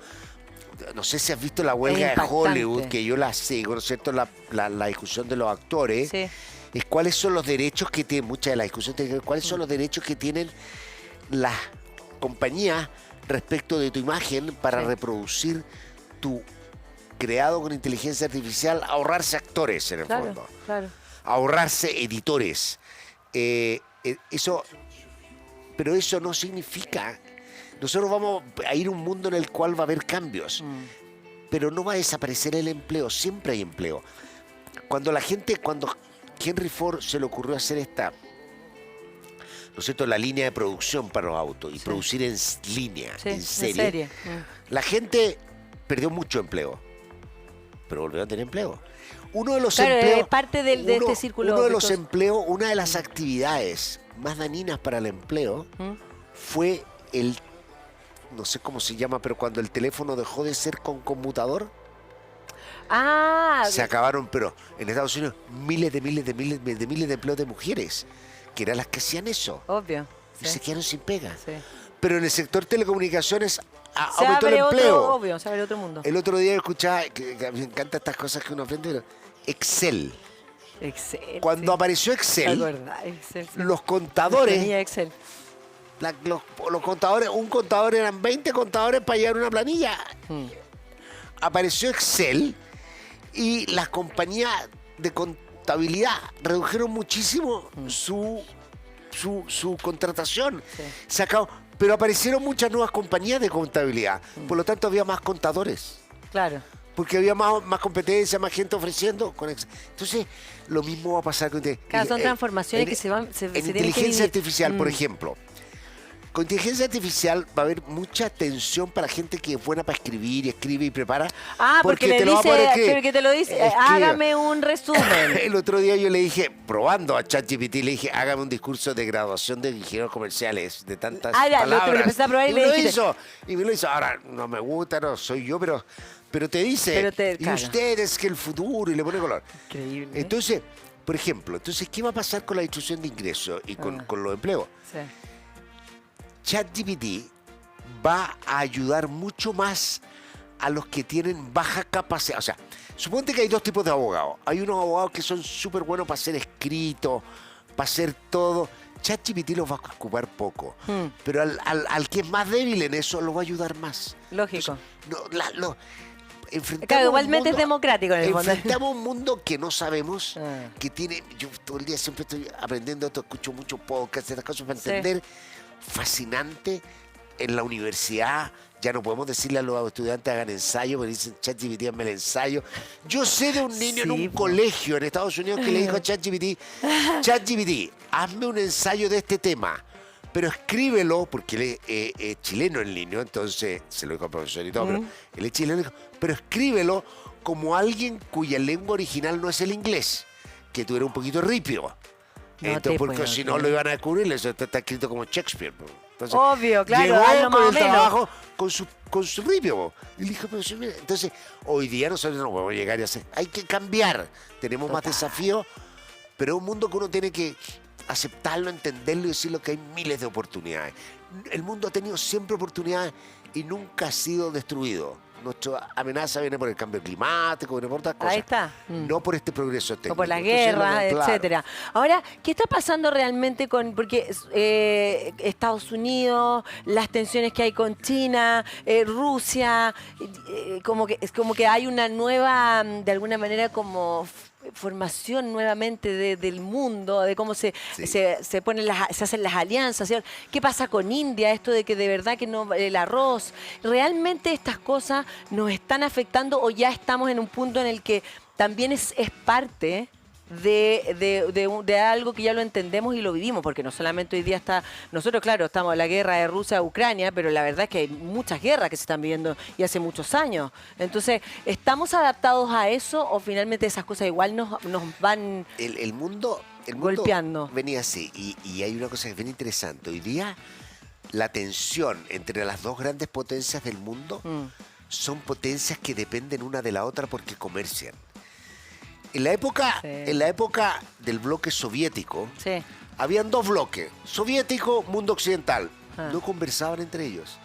No sé si has visto la huelga de Hollywood, que yo la sigo, ¿no es cierto? La discusión de los actores. Sí. Es cuáles son los derechos que tienen, mucha de la discusión tiene que ver, cuáles son los derechos que tienen las compañías respecto de tu imagen para reproducir tu creado con inteligencia artificial, ahorrarse actores en el fondo, ahorrarse editores. Pero eso no significa. Nosotros vamos a ir a un mundo en el cual va a haber cambios, pero no va a desaparecer el empleo, siempre hay empleo. Cuando Henry Ford se le ocurrió hacer ¿no es cierto?, la línea de producción para los autos y producir en línea, en serie. La gente perdió mucho empleo. pero volvieron a tener empleo. Uno de los Claro, empleos, es parte de este círculo uno de los virtuoso. empleos, una de las actividades más dañinas para el empleo fue no sé cómo se llama, pero cuando el teléfono dejó de ser con conmutador, se acabaron, pero en Estados Unidos miles de empleos de mujeres, que eran las que hacían eso. Obvio. Y se quedaron sin pega. Sí. Pero en el sector telecomunicaciones Se aumentó el abre empleo. obvio, se abre otro mundo. El otro día escuchaba, que me encantan estas cosas que uno aprende, pero Excel. Excel. Cuando apareció ¿Te Excel, acordás? Excel, sí. los contadores, Tenía Excel. los contadores, un contador eran 20 contadores para llevar una planilla. Apareció Excel y las compañías de contabilidad redujeron muchísimo su contratación. Sí. Se acabó, pero aparecieron muchas nuevas compañías de contabilidad. Por lo tanto, había más contadores. Claro. Porque había más competencia, más gente ofreciendo. Entonces, lo mismo va a pasar con... Claro, son transformaciones que se En tienen que inteligencia vivir. artificial, por ejemplo. Con inteligencia artificial va a haber mucha atención para gente que es buena para escribir, escribe y prepara. Porque le te lo va a dice, poder escribir. pero que te lo dice, Escribe. hágame un resumen. El otro día yo le dije, probando a ChatGPT, le dije, hágame un discurso de graduación de ingenieros comerciales, de tantas Ya, lo palabras. empezaste a probar y y le me lo dijiste. hizo. Y me lo hizo. Ahora, no me gusta, no soy yo, pero te dice, y claro. ustedes que el futuro, y le pone color. Increíble. Entonces, por ejemplo, ¿qué va a pasar con la distribución de ingresos y con los empleos? Sí. ChatGPT va a ayudar mucho más a los que tienen baja capacidad. O sea, suponte que hay dos tipos de abogados. Hay unos abogados que son súper buenos para hacer escrito, para hacer todo. ChatGPT los va a ocupar poco. Pero al que es más débil en eso, lo va a ayudar más. Lógico. Enfrentamos Claro, un igualmente es mundo- democrático en el fondo. Enfrentamos un mundo que no sabemos, Ah. que tiene... Yo todo el día siempre estoy aprendiendo esto, escucho muchos podcasts, estas cosas para Sí. entender. Fascinante. En la universidad ya no podemos decirle a los estudiantes hagan ensayo, porque dicen ChatGPT, hazme el ensayo. Yo sé de un niño en Sí, un po. colegio en Estados Unidos que le dijo a ChatGPT, ChatGPT, hazme un ensayo de este tema, pero escríbelo, porque él es chileno en línea, entonces se lo dijo al profesor y todo, pero él es chileno, dijo, pero escríbelo como alguien cuya lengua original no es el inglés, que tú eres un poquito ripio. No Entonces, te porque puedo si no creer. lo iban a descubrir, eso está escrito como Shakespeare. Po. Entonces, Obvio, claro, llegó hazlo más con o el menos. trabajo con su ripio. Po. Y le dijo, pero si mira, entonces, hoy día nosotros no podemos llegar y hacer. Hay que cambiar. Tenemos más desafíos, pero es un mundo que uno tiene que aceptarlo, entenderlo y decirlo que hay miles de oportunidades. El mundo ha tenido siempre oportunidades y nunca ha sido destruido. Nuestra amenaza viene por el cambio climático, viene por otras cosas. Ahí está. No por este progreso técnico. O por las Entonces, guerras, claro. etcétera. Ahora, ¿qué está pasando realmente con, porque Estados Unidos, las tensiones que hay con China, Rusia, es como que hay una nueva, de alguna manera, como formación nuevamente del mundo, de cómo se ponen se hacen las alianzas, ¿sí? ¿Qué pasa con India? Esto de que de verdad que no el arroz, ¿realmente estas cosas nos están afectando o ya estamos en un punto en el que también es parte de algo que ya lo entendemos y lo vivimos? Porque no solamente hoy día está, nosotros claro, estamos en la guerra de Rusia-Ucrania, pero la verdad es que hay muchas guerras que se están viviendo y hace muchos años. Entonces, ¿estamos adaptados a eso o finalmente esas cosas igual nos van El mundo golpeando? venía así y hay una cosa que es bien interesante. Hoy día la tensión entre las dos grandes potencias del mundo son potencias que dependen una de la otra porque comercian. En la época del bloque soviético, Sí. habían dos bloques, soviético, mundo occidental. No conversaban entre ellos.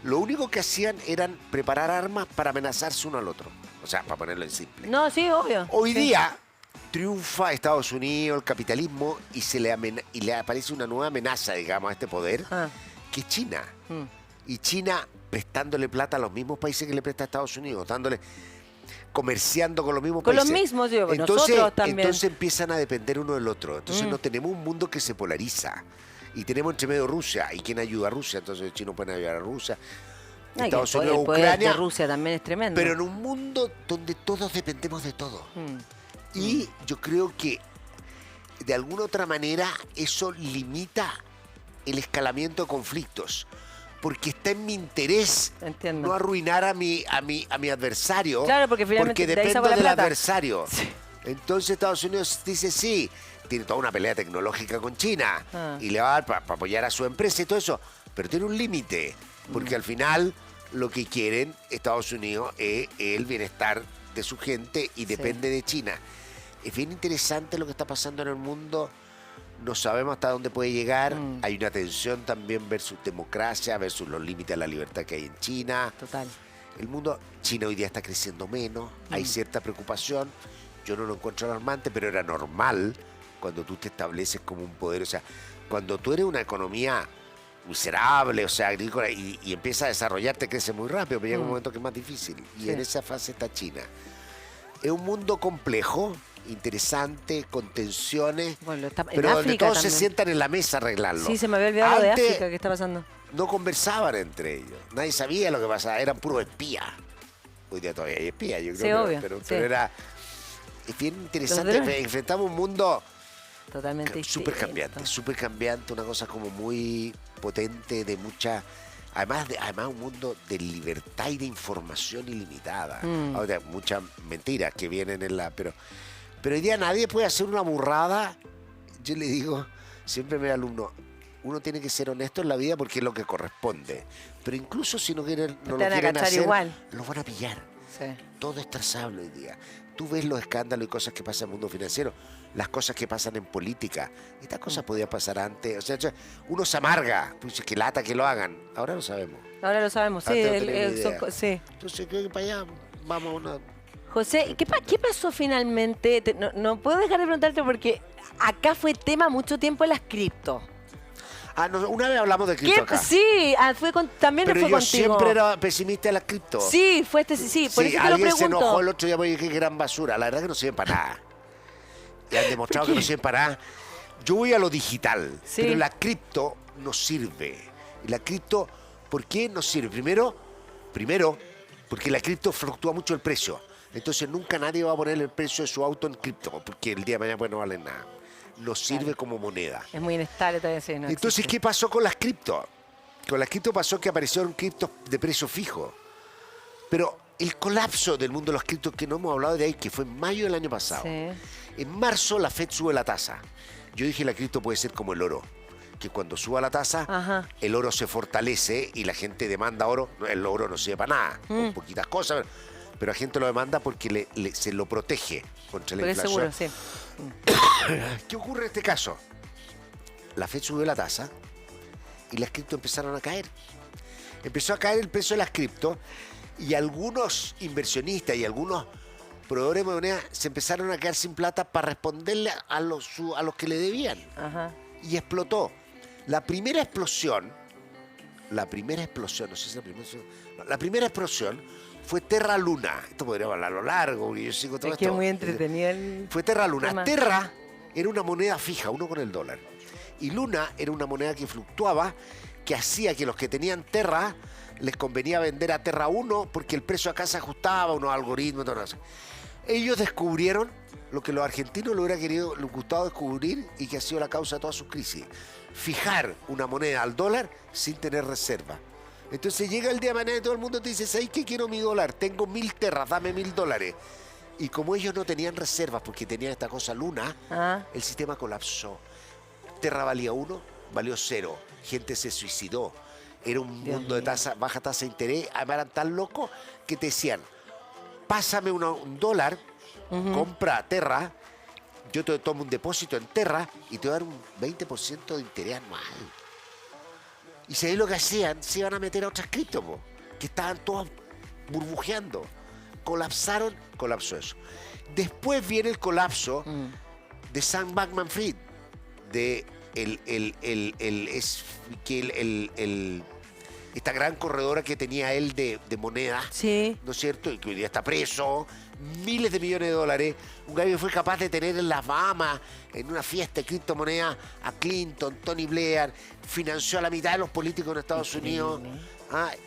Lo único que hacían eran preparar armas para amenazarse uno al otro. O sea, para ponerlo en simple. No, sí, obvio. Hoy Sí. día triunfa Estados Unidos, el capitalismo, y le aparece una nueva amenaza, digamos, a este poder, que es China. Y China prestándole plata a los mismos países que le presta a Estados Unidos, comerciando con los mismos Con países. los mismos, digo, entonces, nosotros también. Entonces empiezan a depender uno del otro. Entonces no tenemos un mundo que se polariza. Y tenemos entre medio Rusia. ¿Y quién ayuda a Rusia? Entonces los chinos pueden ayudar a Rusia. Ay, Estados el Unidos, poder Ucrania. de Rusia también es tremendo. Pero en un mundo donde todos dependemos de todo. Y yo creo que de alguna otra manera eso limita el escalamiento de conflictos. porque está en mi interés Entiendo. no arruinar a mi adversario. Claro, porque finalmente de ahí dependo sacó la del plata. adversario. Sí. Entonces Estados Unidos dice sí, tiene toda una pelea tecnológica con China Ah. y le va a dar para apoyar a su empresa y todo eso, pero tiene un límite, porque al final lo que quieren Estados Unidos es el bienestar de su gente y depende de China. Es bien interesante lo que está pasando en el mundo. No sabemos hasta dónde puede llegar. Hay una tensión también versus democracia, versus los límites a la libertad que hay en China. Total. El mundo, China hoy día está creciendo menos, hay cierta preocupación. Yo no lo encuentro alarmante, pero era normal cuando tú te estableces como un poder. O sea, cuando tú eres una economía miserable, o sea, agrícola, y empiezas a desarrollarte, crece muy rápido, pero llega un momento que es más difícil. Y en esa fase está China. Es un mundo complejo, interesante, con tensiones, Bueno, está en pero donde África todos se también. sientan en la mesa a arreglarlo. Sí, se me había olvidado lo de Antes, África, ¿qué está pasando? no conversaban entre ellos. Nadie sabía lo que pasaba. Eran puros espías. Hoy día todavía hay espías, yo creo. Sí, obvio, Pero sí. era... Es bien interesante. Los drones. Enfrentamos un mundo Totalmente súper distinto. cambiante, una cosa como muy potente, de mucha... Además un mundo de libertad y de información ilimitada. Ahora, muchas mentiras que vienen en la... Pero hoy día nadie puede hacer una burrada. Yo le digo, siempre a mi alumno, uno tiene que ser honesto en la vida porque es lo que corresponde. Pero incluso si no lo van a quieren cachar hacer, igual. los van a pillar. Sí. Todo es trazable hoy día. Tú ves los escándalos y cosas que pasan en el mundo financiero, las cosas que pasan en política. Estas cosas podían pasar antes. O sea, uno se amarga, pues que lata que lo hagan. Ahora lo sabemos. Ahora lo sabemos, sí. Antes no teníamos idea. Sí. Entonces creo que para allá vamos a una... José, ¿qué pasó finalmente? No puedo dejar de preguntarte porque acá fue tema mucho tiempo las cripto. Ah, no, una vez hablamos de cripto acá. Sí, también Pero fue yo contigo. siempre era pesimista de las cripto. Sí, por eso te lo alguien se pregunto. enojó el otro día porque dije que eran basura. La verdad que no sirven para nada. Y han demostrado que no sirven para nada. Yo voy a lo digital, Sí. pero la cripto no sirve. Y la cripto, ¿por qué no sirve? Primero, porque la cripto fluctúa mucho el precio. Entonces nunca nadie va a poner el precio de su auto en cripto, porque el día de mañana pues, no vale nada. No sirve como moneda. Es muy inestable todavía, sí. No Entonces, existe. ¿qué pasó con las cripto? Con las cripto pasó que aparecieron criptos de precio fijo. Pero el colapso del mundo de los criptos, que no hemos hablado de ahí, que fue en mayo del año pasado. Sí. En marzo la Fed sube la tasa. Yo dije la cripto puede ser como el oro, que cuando suba la tasa, Ajá. el oro se fortalece y la gente demanda oro. El oro no sirve para nada, con poquitas cosas, pero la gente lo demanda porque se lo protege contra la Porque es inflación. seguro, sí. ¿Qué ocurre en este caso? La Fed subió la tasa y las cripto empezaron a caer. Empezó a caer el precio de las cripto y algunos inversionistas y algunos proveedores de moneda se empezaron a quedar sin plata para responderle a los que le debían. Ajá. Y explotó. La primera explosión, no sé si es la primera explosión fue Terra Luna. Esto podríamos hablar a lo largo, porque yo sigo todo Es que esto. es muy entretenido el... Fue Terra Luna. tema. Terra era una moneda fija, uno con el dólar. Y Luna era una moneda que fluctuaba, que hacía que los que tenían Terra les convenía vender a Terra 1 porque el precio acá se ajustaba, unos algoritmos, todo eso. Ellos descubrieron lo que los argentinos lo hubiera querido, les gustado descubrir y que ha sido la causa de todas sus crisis. Fijar una moneda al dólar sin tener reserva. Entonces llega el día de mañana y todo el mundo te dice, ¿sabes qué quiero mi dólar? Tengo 1000 terras, dame $1000. Y como ellos no tenían reservas porque tenían esta cosa Luna, el sistema colapsó. Terra valía 1, valió 0. Gente se suicidó. Era un mundo de baja tasa de interés. Además eran tan locos que te decían, pásame un dólar, compra Terra, yo te tomo un depósito en Terra y te voy a dar un 20% de interés anual. Y si ahí lo que hacían, se iban a meter a otras cripto, que estaban todas burbujeando. Colapsó eso. Después viene el colapso de Sam Bankman-Fried, de esta gran corredora que tenía él de moneda, Sí. ¿no es cierto? Y que hoy día está preso, miles de millones de dólares. Un gallo que fue capaz de tener en las Bahamas, en una fiesta de criptomonedas, a Clinton, Tony Blair, financió a la mitad de los políticos en Estados Unidos.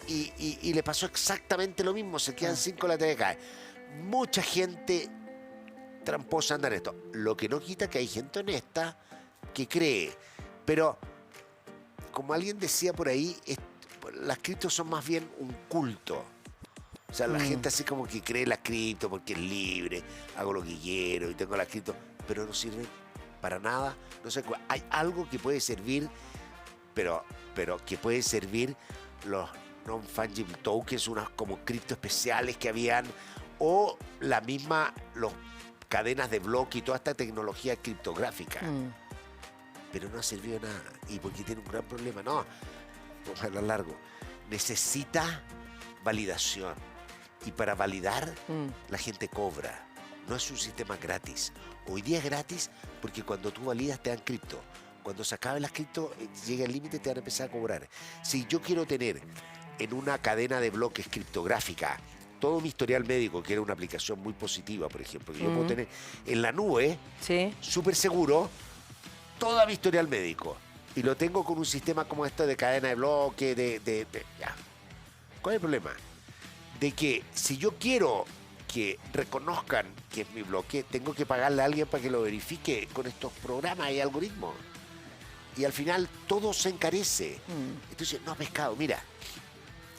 Y le pasó exactamente lo mismo, se quedan 5 la TDK. Mucha gente tramposa anda en esto. Lo que no quita que hay gente honesta que cree. Pero, como alguien decía por ahí, las criptos son más bien un culto. O sea, la gente así como que cree la cripto porque es libre, hago lo que quiero y tengo la cripto, pero no sirve para nada. No sé, hay algo que puede servir, pero que puede servir los non-fungible tokens, unas como cripto especiales que habían, o la misma, los cadenas de bloque y toda esta tecnología criptográfica. Pero no ha servido de nada. Y porque tiene un gran problema. No, vamos a hablar largo. Necesita validación. Y para validar, la gente cobra. No es un sistema gratis. Hoy día es gratis porque cuando tú validas te dan cripto. Cuando se acaben las cripto, llega el límite, te van a empezar a cobrar. Si yo quiero tener en una cadena de bloques criptográfica todo mi historial médico, que era una aplicación muy positiva, por ejemplo, que yo puedo tener en la nube, súper seguro, todo mi historial médico. Y lo tengo con un sistema como esto de cadena de bloques, ya. ¿Cuál es el problema? De que si yo quiero que reconozcan que es mi bloque, tengo que pagarle a alguien para que lo verifique con estos programas y algoritmos. Y al final todo se encarece. Entonces, no ha pescado. Mira,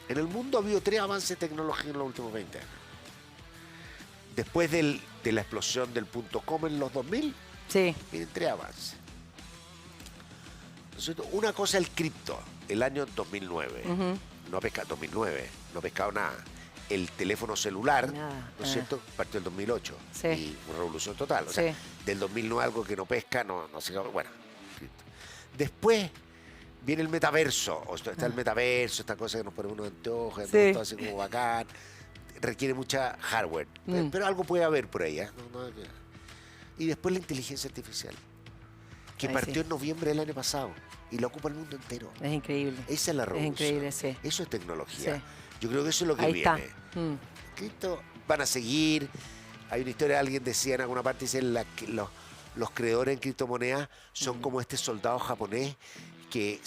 en el mundo ha habido 3 avances tecnológicos en los últimos 20 años. Después de la explosión del .com en los 2000, miren, 3 avances. Entonces, una cosa es el cripto, el año 2009. No ha pescado, 2009, no ha pescado nada. El teléfono celular, ¿no es cierto? Partió el 2008. Y una revolución total. O sea, del 2009 algo que no pesca, no se... Bueno, cripto. Después viene el metaverso. O sea, está el metaverso, esta cosa que nos pone unos anteojos, todo así como bacán. Requiere mucha hardware. Pero algo puede haber por ahí. Y después la inteligencia artificial, que partió en noviembre del año pasado y la ocupa el mundo entero. Es increíble. Esa es la revolución. Es increíble, Eso es tecnología. Yo creo que eso es lo que viene. Cripto van a seguir. Hay una historia, alguien decía en alguna parte, dice los creadores en criptomonedas son como este soldado japonés que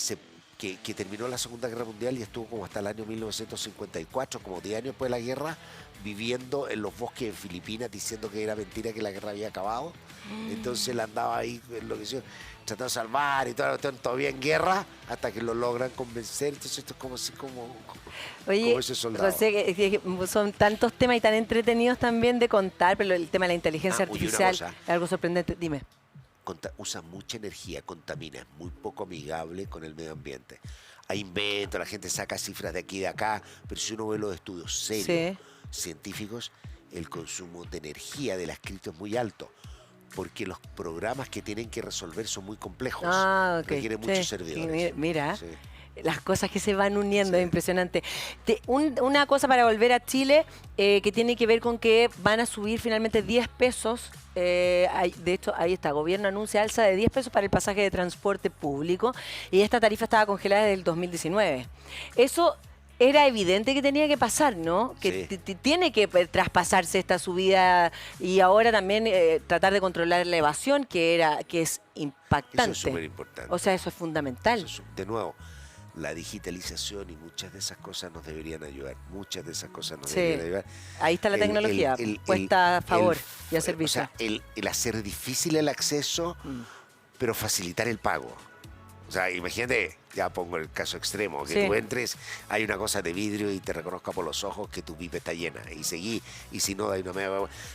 terminó la Segunda Guerra Mundial y estuvo como hasta el año 1954, como 10 años después de la guerra, viviendo en los bosques de Filipinas, diciendo que era mentira que la guerra había acabado. Entonces él andaba ahí tratando de salvar y todo, todavía en guerra, hasta que lo logran convencer. Entonces esto es como así como ese soldado. José, que son tantos temas y tan entretenidos también de contar, pero el tema de la inteligencia artificial es algo sorprendente. Dime. Usa mucha energía, contamina, es muy poco amigable con el medio ambiente. Hay inventos, la gente saca cifras de aquí y de acá, pero si uno ve los estudios serios, científicos, el consumo de energía de las cripto es muy alto, porque los programas que tienen que resolver son muy complejos, requieren muchos servidores. Mira. Las cosas que se van uniendo, es impresionante. Una cosa para volver a Chile, que tiene que ver con que van a subir finalmente 10 pesos. De hecho, ahí está, gobierno anuncia alza de 10 pesos para el pasaje de transporte público y esta tarifa estaba congelada desde el 2019. Eso era evidente que tenía que pasar, ¿no? Que tiene que traspasarse esta subida y ahora también tratar de controlar la evasión, que es impactante. Eso es súper importante. O sea, eso es fundamental. De nuevo, la digitalización y muchas de esas cosas nos deberían ayudar. Muchas de esas cosas nos deberían ayudar. Ahí está la tecnología puesta a favor y a servicio. O sea, el hacer difícil el acceso, pero facilitar el pago. O sea, imagínate, ya pongo el caso extremo, que tú entres, hay una cosa de vidrio y te reconozca por los ojos que tu VIP está llena. Y seguí, y si no, hay una media...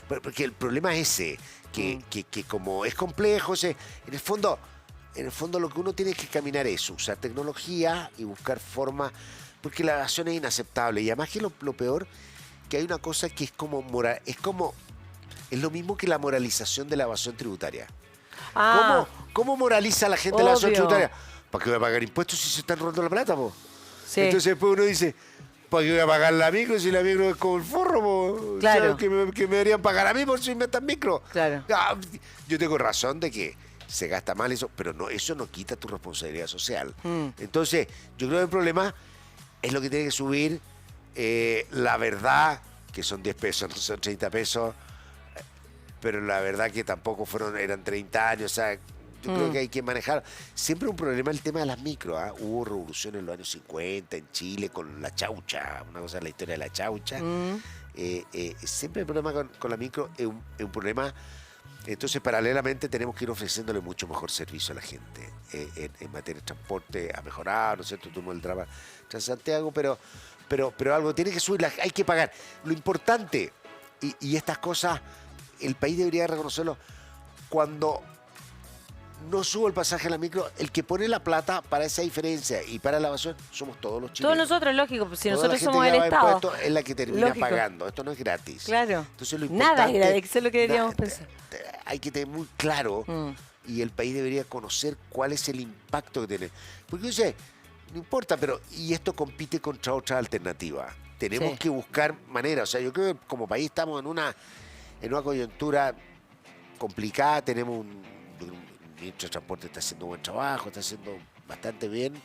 Porque el problema es ese, que como es complejo, en el fondo lo que uno tiene que caminar es usar tecnología y buscar formas, porque la evasión es inaceptable. Y además que lo peor, que hay una cosa que es como moral, es lo mismo que la moralización de la evasión tributaria. ¿Cómo moraliza la gente la evasión tributaria? ¿Para qué voy a pagar impuestos si se están robando la plata, po? Entonces después uno dice, ¿para qué voy a pagar la micro si la micro es como el forro, po? Claro. O sea, que me deberían pagar a mí por si me están micro. Claro. Yo tengo razón de que se gasta mal eso, pero eso no quita tu responsabilidad social. Entonces, yo creo que el problema es lo que tiene que subir la verdad, que son 10 pesos, no son 30 pesos, pero la verdad que tampoco eran 30 años, o sea, yo creo que hay que manejar. Siempre un problema el tema de las micro, Hubo revolución en los años 50 en Chile con la chaucha, una cosa es la historia de la chaucha. Siempre el problema con la micro es un problema Entonces, paralelamente, tenemos que ir ofreciéndole mucho mejor servicio a la gente en materia de transporte, ha mejorado, ¿no es cierto? Tuvimos el drama Transantiago, pero algo tiene que subir, hay que pagar. Lo importante, y estas cosas, el país debería reconocerlo, cuando no subo el pasaje a la micro, el que pone la plata para esa diferencia y para la evasión somos todos los chilenos. Todos nosotros, lógico, pues si Toda nosotros la gente somos que el paga Estado. impuestos es la que termina Lógico. pagando. Esto no es gratis. Claro. Entonces, lo Nada es importante, gratis, eso es lo que deberíamos na- pensar. Hay que tener muy claro Mm. y el país debería conocer cuál es el impacto que tiene. Porque yo sé, no importa, pero y esto compite contra otra alternativa. Tenemos Sí. que buscar maneras. O sea, yo creo que como país estamos en una coyuntura complicada. Tenemos un ministro de Transporte está haciendo buen trabajo, está haciendo bastante bien.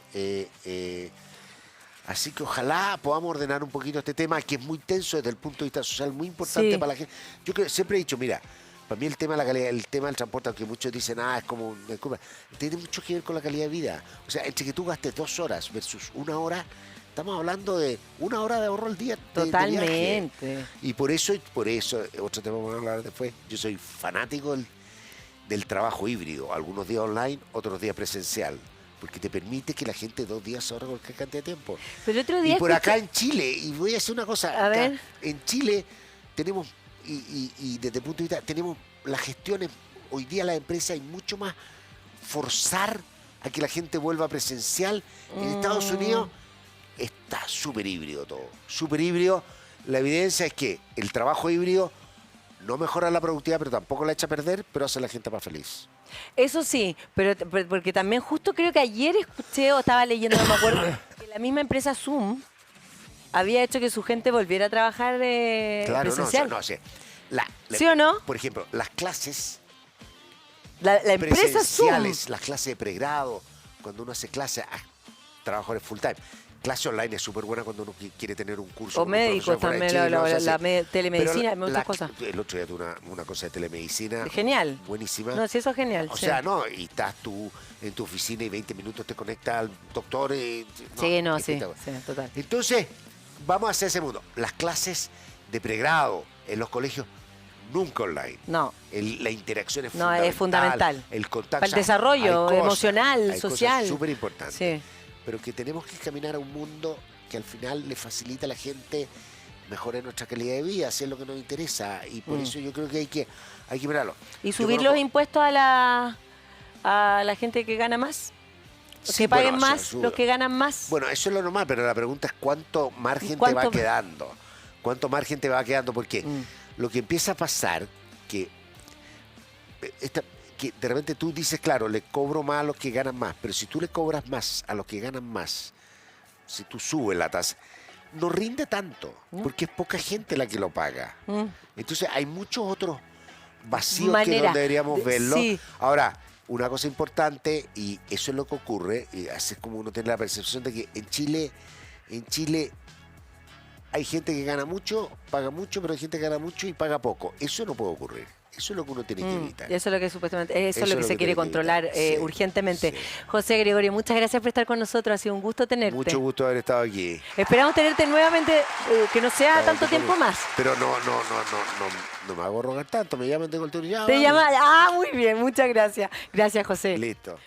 Así que ojalá podamos ordenar un poquito este tema, que es muy tenso desde el punto de vista social, muy importante Sí. para la gente. Yo siempre he dicho, mira, para mí el tema de la calidad, el tema del transporte, aunque muchos dicen, es como una curva, tiene mucho que ver con la calidad de vida. O sea, entre que tú gastes 2 horas versus 1 hora, estamos hablando de 1 hora de ahorro al día. De viaje. Totalmente. Y por eso, otro tema que vamos a hablar después, yo soy fanático del trabajo híbrido, algunos días online, otros días presencial, porque te permite que la gente 2 días ahorre cualquier cantidad de tiempo. Pero el otro día Y por escuché- acá en Chile, y voy a hacer una cosa, A acá, ver. en Chile tenemos, y desde el punto de vista, tenemos las gestiones, hoy día la empresa hay mucho más forzar a que la gente vuelva presencial. En Estados Unidos está súper híbrido todo, súper híbrido. La evidencia es que el trabajo híbrido no mejora la productividad, pero tampoco la echa a perder, pero hace a la gente más feliz. Eso sí, pero porque también justo creo que ayer escuché o estaba leyendo, no me acuerdo, que la misma empresa Zoom había hecho que su gente volviera a trabajar Claro, presencial. no, ¿Sí o no? Por ejemplo, las clases La empresa Zoom. presenciales, las clases de pregrado, cuando uno hace clases a trabajadores full time. Clase online es súper buena cuando uno quiere tener un curso. O con un médicos profesor fuera de también, Chile, no sé si- telemedicina, pero muchas cosas. El otro día tuve una cosa de telemedicina. Genial. Buenísima. No, sí, eso es genial. O sí. sea, no, y estás tú en tu oficina y 20 minutos te conecta al doctor. sí, sí, total. Entonces, vamos a hacer ese mundo. Las clases de pregrado en los colegios, nunca online. No. La interacción es No, fundamental. es fundamental. El contacto. Para el o sea, desarrollo hay cosas, emocional, hay social. cosas súper importantes. Sí. Pero que tenemos que caminar a un mundo que al final le facilita a la gente mejorar nuestra calidad de vida, hacer lo que nos interesa. Y por eso yo creo que hay que mirarlo. ¿Y Yo subir conozco- los impuestos a la gente que gana más? Sí, ¿Que paguen bueno, o sea, más sube. los que ganan más? Bueno, eso es lo normal, pero la pregunta es cuánto margen te ¿Cuánto? va quedando. ¿Cuánto margen te va quedando? Porque lo que empieza a pasar, que de repente tú dices, claro, le cobro más a los que ganan más, pero si tú le cobras más a los que ganan más, si tú subes la tasa, no rinde tanto, porque es poca gente la que lo paga. Entonces hay muchos otros vacíos que Manera no deberíamos de- verlo. sí. Ahora, una cosa importante, y eso es lo que ocurre, y así es como uno tiene la percepción de que en Chile hay gente que gana mucho, paga mucho, pero hay gente que gana mucho y paga poco. Eso no puede ocurrir. Eso es lo que uno tiene que evitar. Eso es lo que supuestamente, eso es lo que se quiere tiene que controlar evitar. Sí, urgentemente. sí. José Gregorio, muchas gracias por estar con nosotros. Ha sido un gusto tenerte. Mucho gusto haber estado aquí. Esperamos tenerte nuevamente, que no sea No, tanto no, tiempo más. Pero no me hago rogar tanto. Me llaman de cultura y ya. Te vale. llama. Muy bien, muchas gracias. Gracias, José. Listo.